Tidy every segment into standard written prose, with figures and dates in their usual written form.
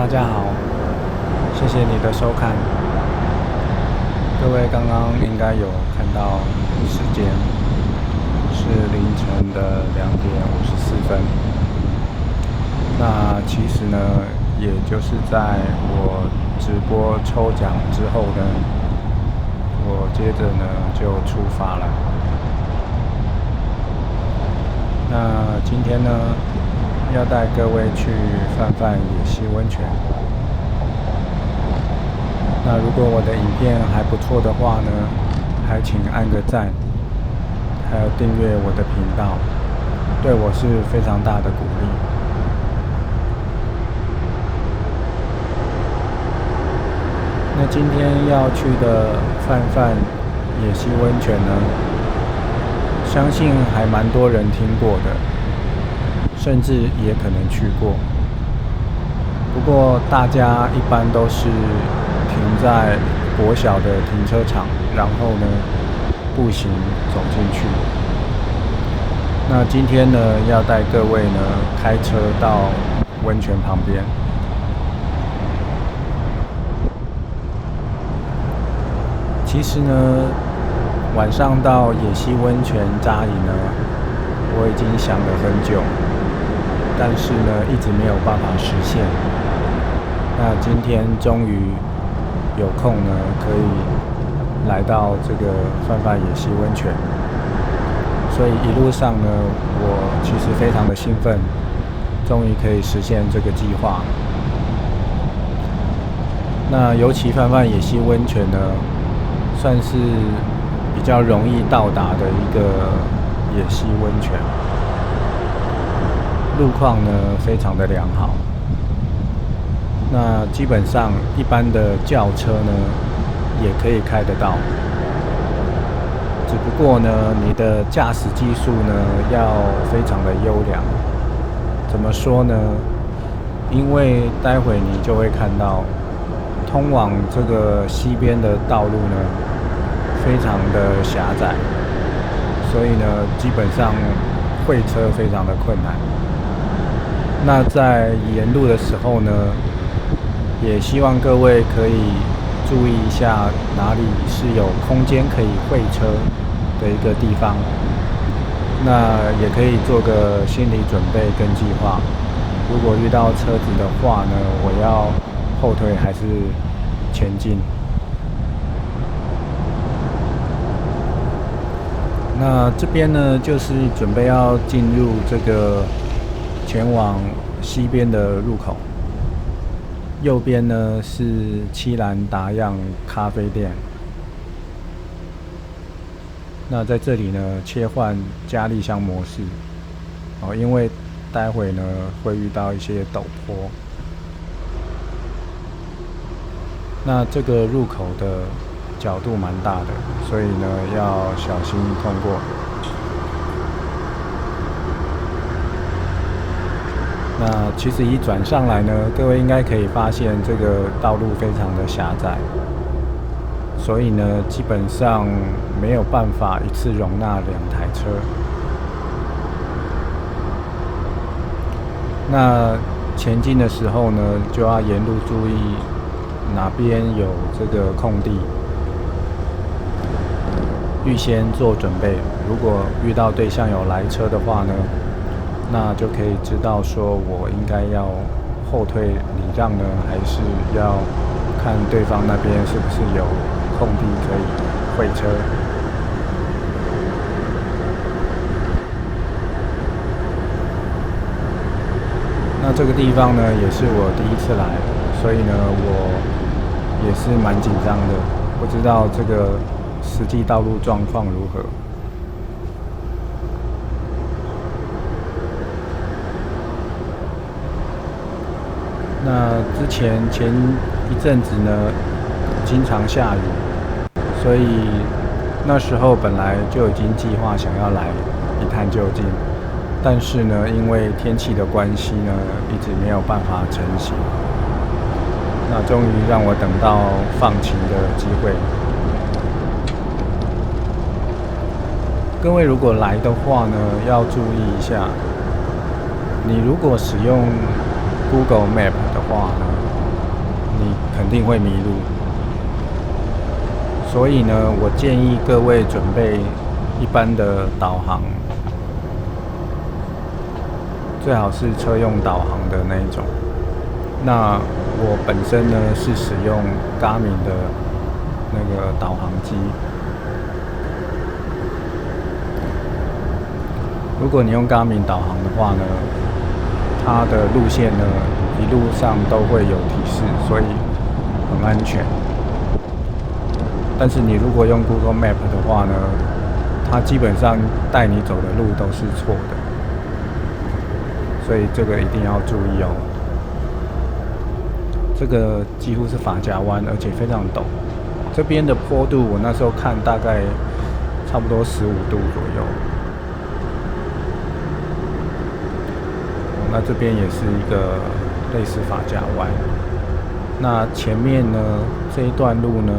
大家好，谢谢你的收看。各位刚刚应该有看到时间是凌晨的2:54。那其实呢，也就是在我直播抽奖之后呢，我接着呢就出发了。那今天呢，要带各位去泛泛野溪温泉。那如果我的影片还不错的话呢，还请按个赞，还有订阅我的频道，对我是非常大的鼓励。那今天要去的泛泛野溪温泉呢，相信还蛮多人听过的，甚至也可能去过。不过大家一般都是停在国小的停车场，然后呢步行走进去。那今天呢要带各位呢开车到温泉旁边。其实呢，晚上到野溪温泉扎营呢，我已经想了很久，但是呢一直没有办法实现。那今天终于有空呢，可以来到这个泛泛野溪温泉，所以一路上呢，我其实非常的兴奋，终于可以实现这个计划。那尤其泛泛野溪温泉呢，算是比较容易到达的一个野溪温泉，路况呢非常的良好。那基本上一般的轿车呢也可以开得到，只不过呢你的驾驶技术呢要非常的优良。怎么说呢？因为待会你就会看到，通往这个溪边的道路呢非常的狭窄，所以呢基本上会车非常的困难。那在沿路的时候呢，也希望各位可以注意一下哪里是有空间可以会车的一个地方，那也可以做个心理准备跟计划。如果遇到车子的话呢，我要后退还是前进？那这边呢，就是准备要进入这个前往西边的入口。右边呢是七兰达漾咖啡店。那在这里呢，切换加力箱模式因为待会呢会遇到一些陡坡。那这个入口的角度蛮大的，所以呢要小心通过。那其实一转上来呢，各位应该可以发现这个道路非常的狭窄，所以呢基本上没有办法一次容纳2台车。那前进的时候呢，就要沿路注意哪边有这个空地，预先做准备。如果遇到对向有来车的话呢，那就可以知道说我应该要后退礼让呢，还是要看对方那边是不是有空地可以会车。那这个地方呢，也是我第一次来，所以呢，我也是蛮紧张的，不知道这个实际道路状况如何。那前一阵子呢，经常下雨，所以那时候本来就已经计划想要来一探究竟，但是呢，因为天气的关系呢，一直没有办法成行。那终于让我等到放晴的机会。各位如果来的话呢，要注意一下，你如果使用 Google Map 的话呢，你肯定会迷路。所以呢，我建议各位准备一般的导航，最好是车用导航的那一种。那我本身呢是使用 Garmin 的那个导航机。如果你用 Garmin 导航的话呢，它的路线呢一路上都会有提示，所以很安全。但是你如果用 Google Map 的话呢，它基本上带你走的路都是错的，所以这个一定要注意哦。这个几乎是发夹弯，而且非常陡。这边的坡度我那时候看大概差不多15度左右。那这边也是一个类似发夹弯。那前面呢这一段路呢，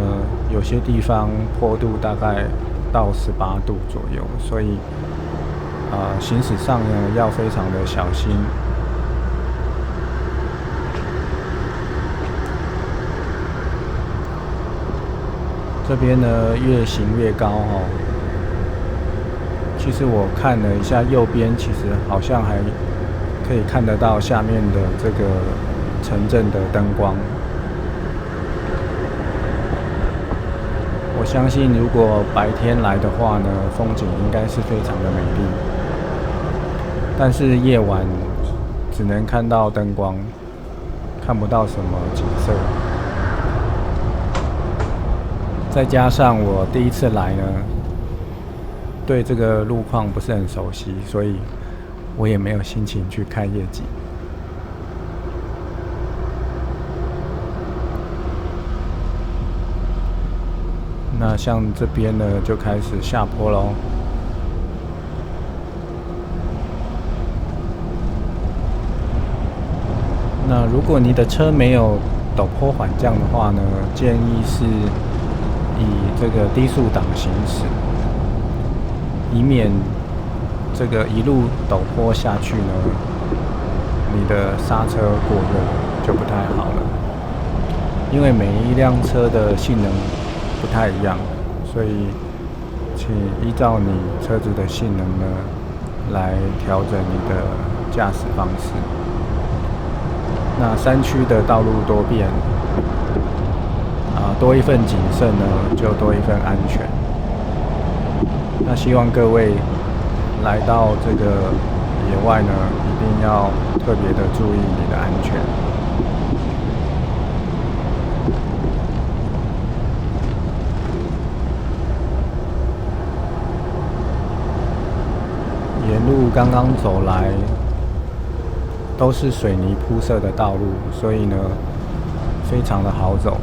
有些地方坡度大概到18度左右，所以行驶上呢要非常的小心。这边呢越行越高哦。其实我看了一下右边，其实好像还可以看得到下面的这个城镇的灯光。我相信如果白天来的话呢，风景应该是非常的美丽。但是夜晚只能看到灯光，看不到什么景色。再加上我第一次来呢，对这个路况不是很熟悉，所以我也没有心情去看夜景。那像这边呢，就开始下坡咯。那如果你的车没有陡坡缓降的话呢，建议是以这个低速档行驶，以免这个一路陡坡下去呢，你的刹车过热就不太好了。因为每一辆车的性能不太一样，所以请依照你车子的性能呢，来调整你的驾驶方式。那山区的道路多变，多一份谨慎呢，就多一份安全。那希望各位来到这个野外呢，一定要特别的注意你的安全。沿路刚刚走来都是水泥铺设的道路，所以呢，非常的好走。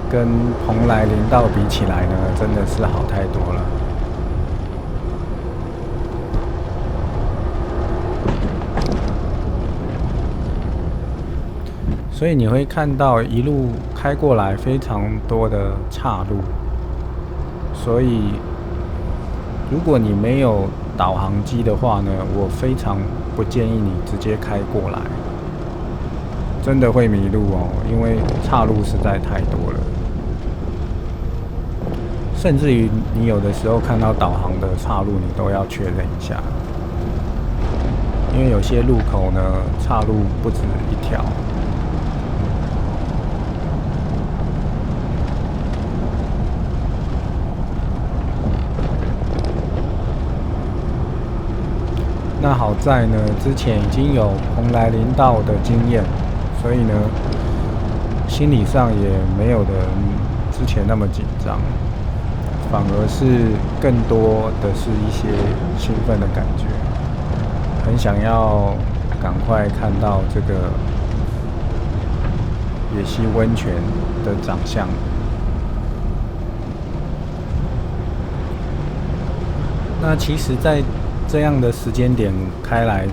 跟蓬莱林道比起来呢，真的是好太多了。所以你会看到一路开过来非常多的岔路，所以如果你没有导航机的话呢，我非常不建议你直接开过来，真的会迷路哦，因为岔路实在太多了。甚至于你有的时候看到导航的岔路，你都要确认一下，因为有些路口呢，岔路不止一条。那好在呢，之前已经有蓬莱林道的经验，所以呢，心理上也没有的之前那么紧张，反而是更多的是一些兴奋的感觉，很想要赶快看到这个野溪温泉的长相。那其实，在这样的时间点开来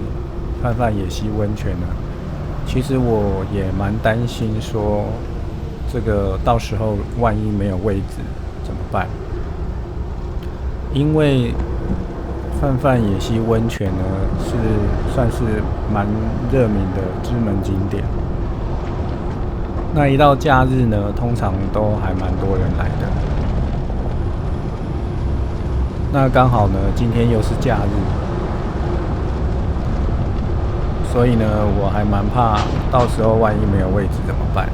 泛泛野溪温泉呢，其实我也蛮担心说，这个到时候万一没有位置怎么办？因为泛泛野溪温泉呢算是蛮热门的知名景点。那一到假日呢，通常都还蛮多人来的。那刚好呢，今天又是假日，所以呢，我还蛮怕到时候万一没有位置怎么办？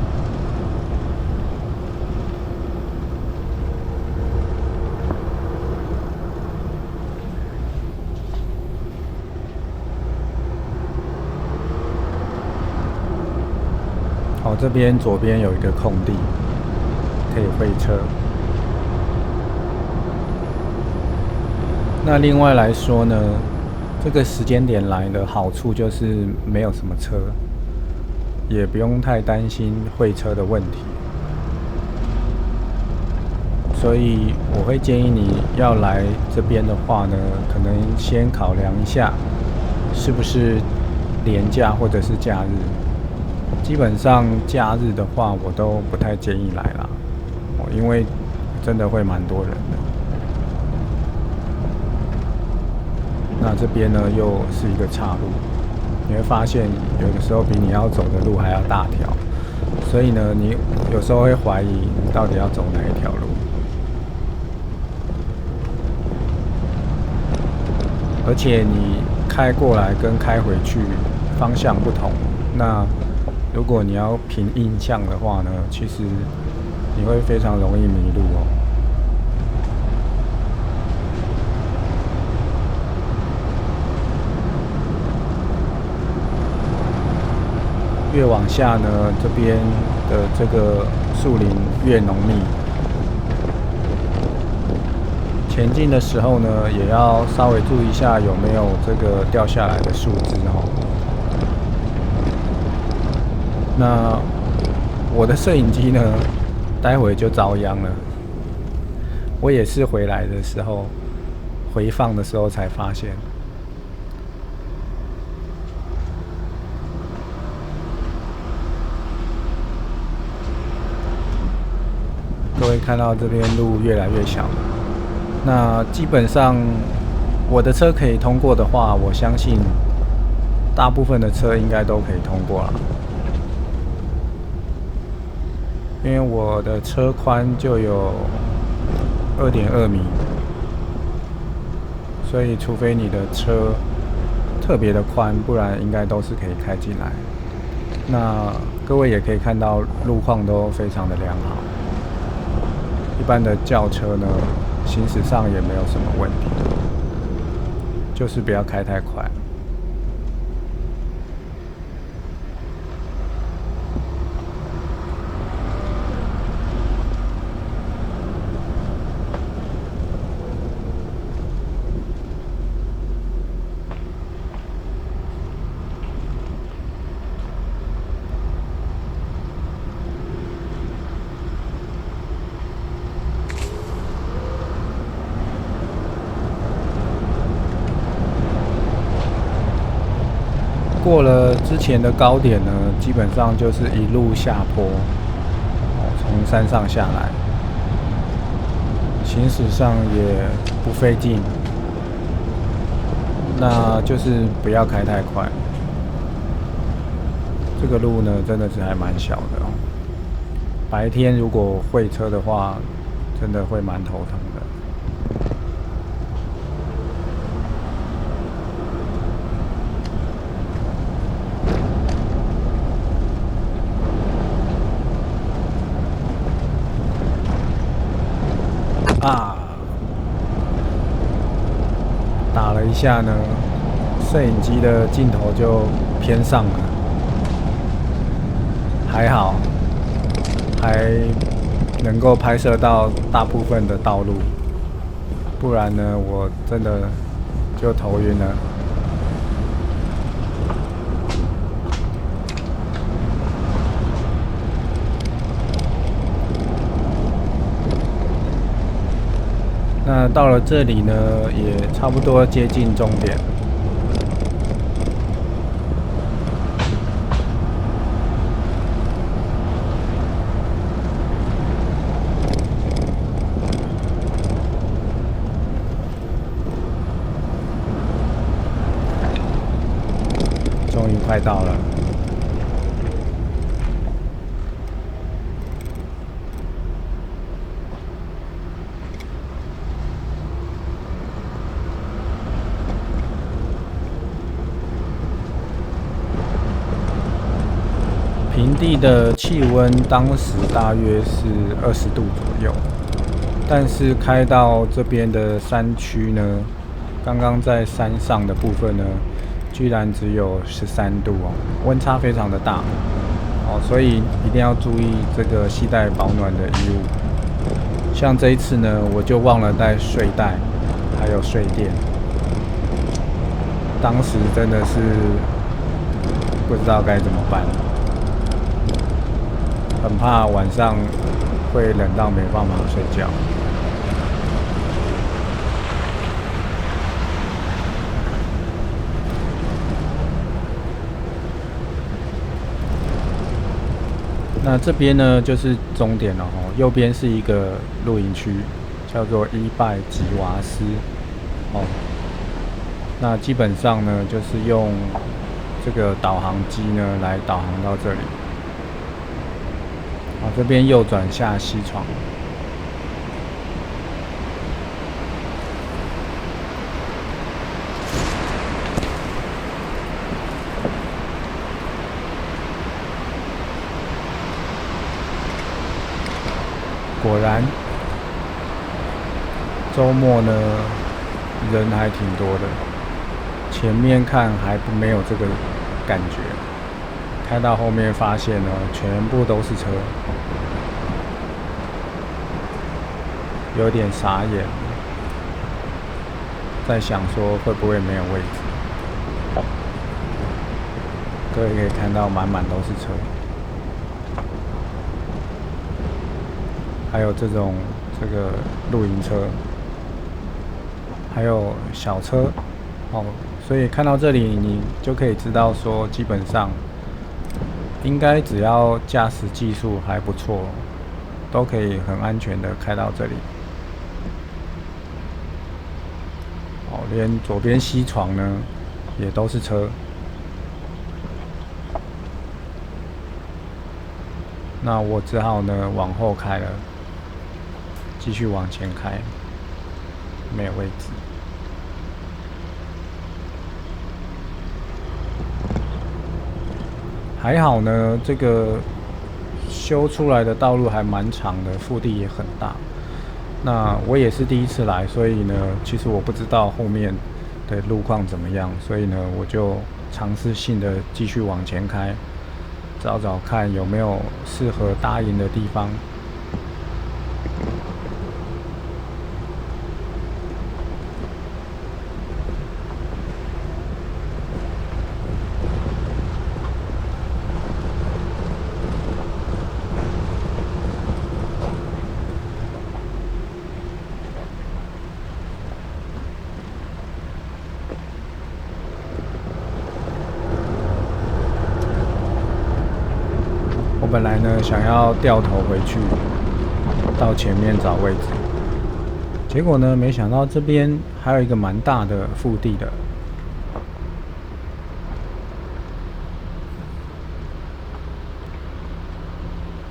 好，这边左边有一个空地，可以会车。那另外来说呢，这个时间点来的好处就是没有什么车，也不用太担心会车的问题。所以我会建议你要来这边的话呢，可能先考量一下是不是连假或者是假日。基本上假日的话，我都不太建议来啦，因为真的会蛮多人的。那这边呢又是一个岔路，你会发现有的时候比你要走的路还要大条，所以呢，你有时候会怀疑你到底要走哪一条路。而且你开过来跟开回去方向不同，那如果你要凭印象的话呢，其实你会非常容易迷路哦。越往下呢，这边的这个树林越浓密。前进的时候呢，也要稍微注意一下有没有这个掉下来的树枝哦。那我的摄影机呢，待会就遭殃了。我也是回来的时候，回放的时候才发现。各位看到这边路越来越小，那基本上我的车可以通过的话，我相信大部分的车应该都可以通过了，因为我的车宽就有2.2米，所以除非你的车特别的宽，不然应该都是可以开进来。那各位也可以看到路况都非常的良好。一般的轿车呢，行驶上也没有什么问题，就是不要开太快。过了之前的高点呢，基本上就是一路下坡，从山上下来，行驶上也不费劲，那就是不要开太快。这个路呢，真的是还蛮小的哦。白天如果会车的话，真的会蛮头疼的。打了一下呢，摄影机的镜头就偏上了，还好，还能够拍摄到大部分的道路，不然呢，我真的就头晕了。那到了这里呢，也差不多接近终点。终于快到了。地的气温当时大约是20度左右，但是开到这边的山区呢，刚刚在山上的部分呢，居然只有13度哦，温差非常的大哦，所以一定要注意这个携带保暖的衣物。像这一次呢，我就忘了带睡袋，还有睡垫，当时真的是不知道该怎么办，很怕晚上会冷到没办法睡觉。那这边呢就是终点了哦，右边是一个露营区，叫做伊拜吉瓦斯哦。那基本上呢就是用这个导航机呢来导航到这里。好，这边右转下西床。果然，周末呢人还挺多的。前面看还没有这个感觉，开到后面发现呢，全部都是车，有点傻眼。在想说会不会没有位置？各位可以看到满满都是车。还有这种这个露营车，还有小车哦，所以看到这里你就可以知道说，基本上应该只要驾驶技术还不错，都可以很安全的开到这里。哦，连左边西床呢也都是车。那我只好呢往后开了。继续往前开，没有位置。还好呢，这个修出来的道路还蛮长的，腹地也很大。那我也是第一次来，所以呢，其实我不知道后面的路况怎么样，所以呢，我就尝试性的继续往前开，找找看有没有适合搭营的地方。我本来呢想要掉头回去，到前面找位置，结果呢没想到这边还有一个蛮大的腹地的，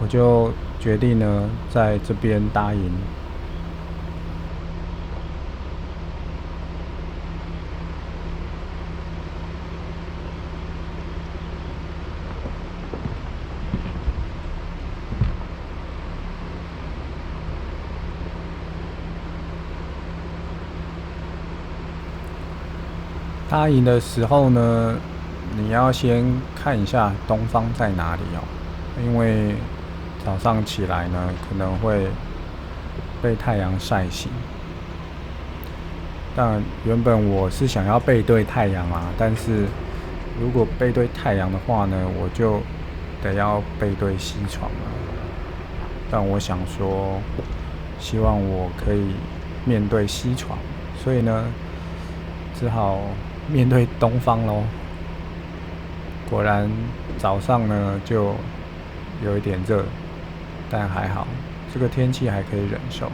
我就决定呢在这边搭营。搭营的时候呢，你要先看一下东方在哪里哦，因为早上起来呢可能会被太阳晒醒。但原本我是想要背对太阳啊，但是如果背对太阳的话呢，我就得要背对西床了。但我想说，希望我可以面对西床，所以呢，只好面对东方咯。果然早上呢就有一点热，但还好，这个天气还可以忍受。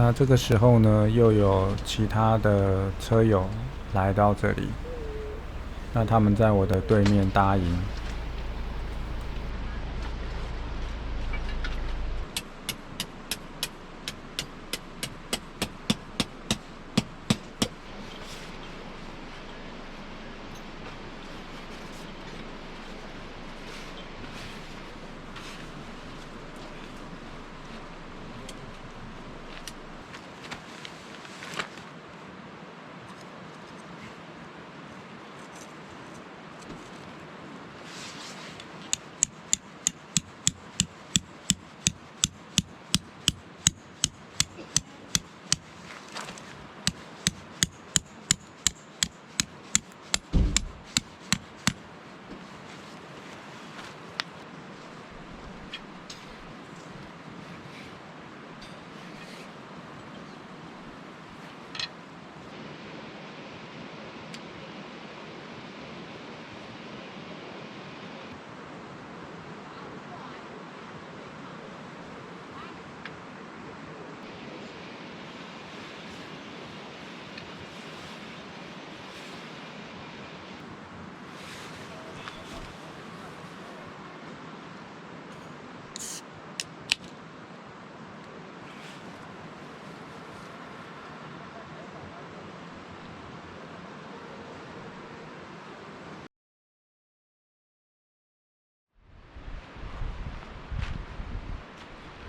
那这个时候呢，又有其他的车友来到这里，那他们在我的对面搭营。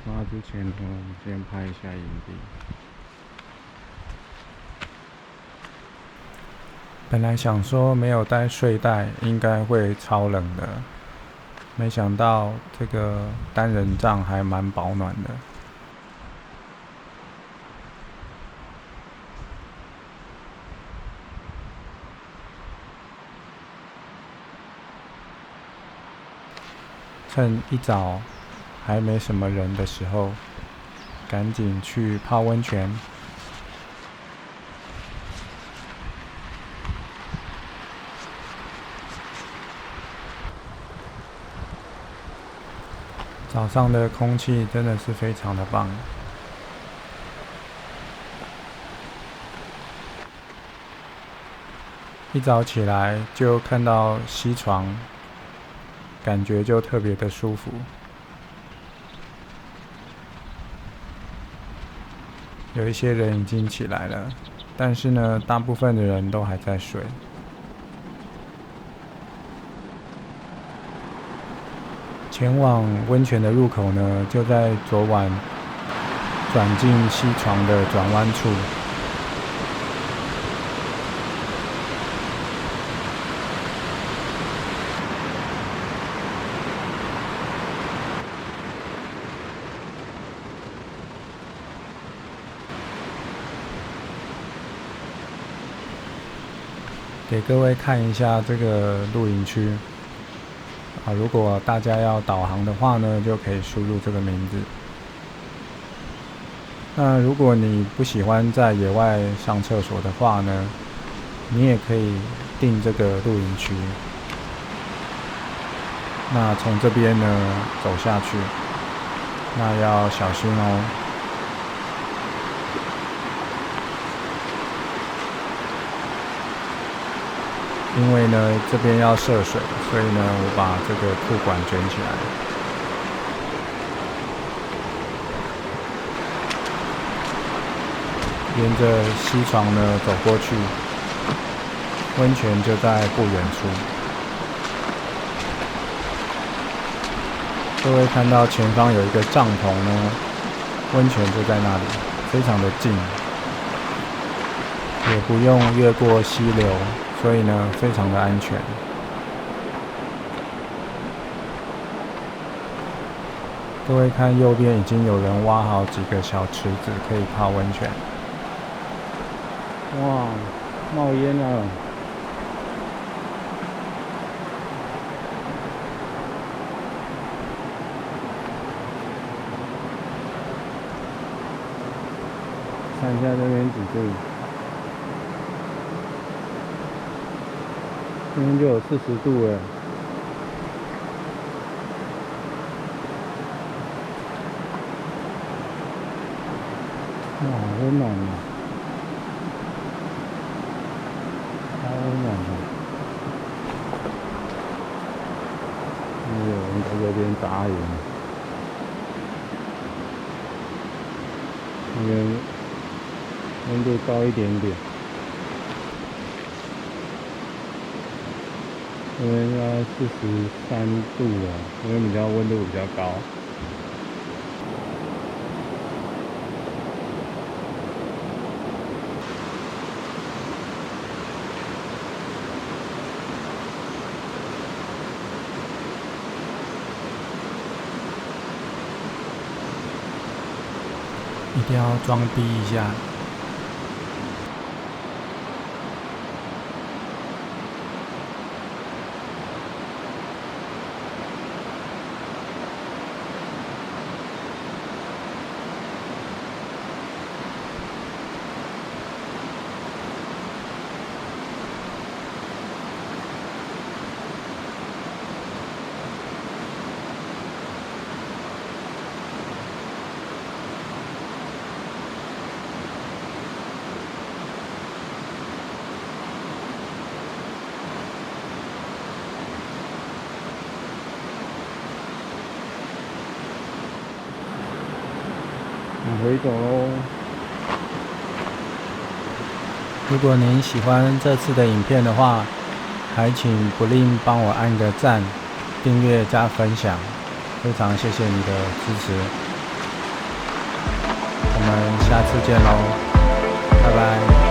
那之前呢，我们先拍一下营地。本来想说没有带睡袋应该会超冷的，没想到这个单人帐还蛮保暖的。趁一早还没什么人的时候，赶紧去泡温泉。早上的空气真的是非常的棒。一早起来就看到溪床，感觉就特别的舒服。有一些人已经起来了，但是呢，大部分的人都还在睡。前往温泉的入口呢，就在昨晚转进溪床的转弯处。给各位看一下这个露营区。如果大家要导航的话呢，就可以输入这个名字。那如果你不喜欢在野外上厕所的话呢，你也可以订这个露营区。那从这边呢走下去，那要小心哦。因为呢这边要涉水，所以呢我把这个裤管卷起来。沿着溪床呢走过去，温泉就在不远处。各位看到前方有一个帐篷呢，温泉就在那里，非常的近，也不用越过溪流，所以呢非常的安全。各位看右边已经有人挖好几个小池子可以泡温泉。哇，冒烟了！看一下这边几度，这边就有40度了。哇，好温暖啊！好温暖啊！有人在这边打野，那边温度高一点点，这边应该43度了，因为温度比较高。一定要装低一下。回走喽！如果您喜欢这次的影片的话，还请不吝帮我按个赞、订阅加分享，非常谢谢你的支持。我们下次见喽，拜拜。